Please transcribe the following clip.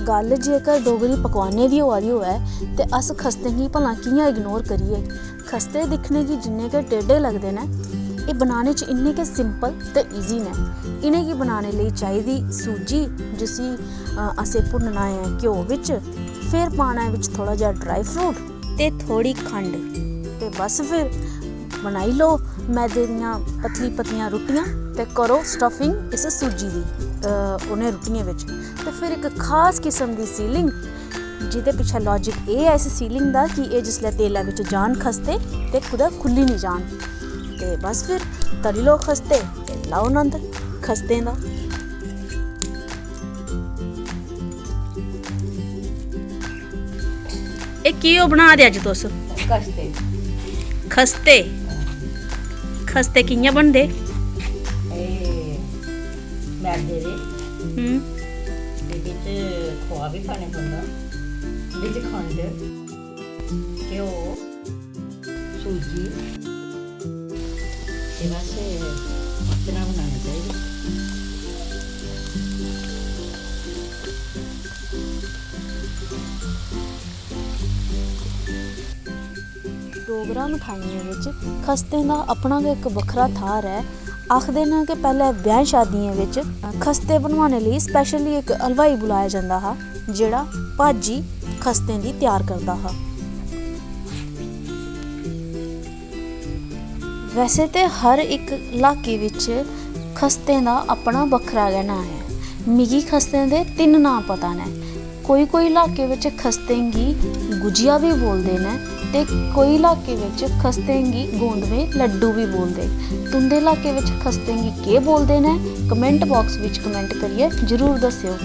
गल जेकर डोगरी पकवानें दी होआ दी होऐ ते अस खस्तें गी भला कि'यां इग्नोर करिए। खस्ते दिक्खने गी जिन्ने गै टेढ़े लगदे न, एह् बनाने च इन्ने गै सिंपल ते ईजी न। इ'नेंगी बनाने लेई चाहिदी सूजी, जिसी असें भुन्नना है घ्यो बिच, फिर पाना है बिच थोड़ा जिहा ड्राई फ्रूट ते थोड़ी खंड, ते बस फिर बनाई लो मैदे दियां पतली पतलियां रुट्टियां ते करो स्टफिंग इस सूजी दी उ'नें रुट्टियें बिच। ते फिर इक खास किस्म दी सीलिंग, जिहदे पिच्छे लॉजिक एह् है इस सीलिंग दा कि एह् जिसलै तेलै बिच जान खस्ते ते कुदै खुल्ली निं जान, ते बस फिर तली लो खस्ते ते लाओ नंद खस्तें दा। एह् की बना दे अज्ज तुस? खस्ते खस्ते खस्ते कि'यां बनदे? मैदे दे बिच खोआ भी पाने पौंदा, बिच खंड, घ्यो, सूजी, ते बस इस तरह बनाना चाहिए। डोगरा मठाइयें बिच खस्तें दा अपना गै इक बक्खरा थार है। आखदे न कि पैह्ले ब्याह शादियें बिच खस्ते बनवाने लेई स्पैशली इक हलवाई बुलाया जंदा हा, जेह्ड़ा भाजी खस्तें दी त्यार करदा हा। वैसे ते हर इक इलाके बिच खस्तें दा अपना बक्खरा गै नांऽ है। मिगी खस्तें दे 3 नांऽ पता न। कोई इलाके बिच खस्तें गी गुजिया भी बोलदे न, ते कोई इलाके बिच खस्तें गी गोंदवे लड्डू भी बोलदे। तुंदे इलाके बिच खस्तें गी केह् बोलदे न? कमेंट बाक्स बिच कमेंट करियै जरूर दस्सेओ।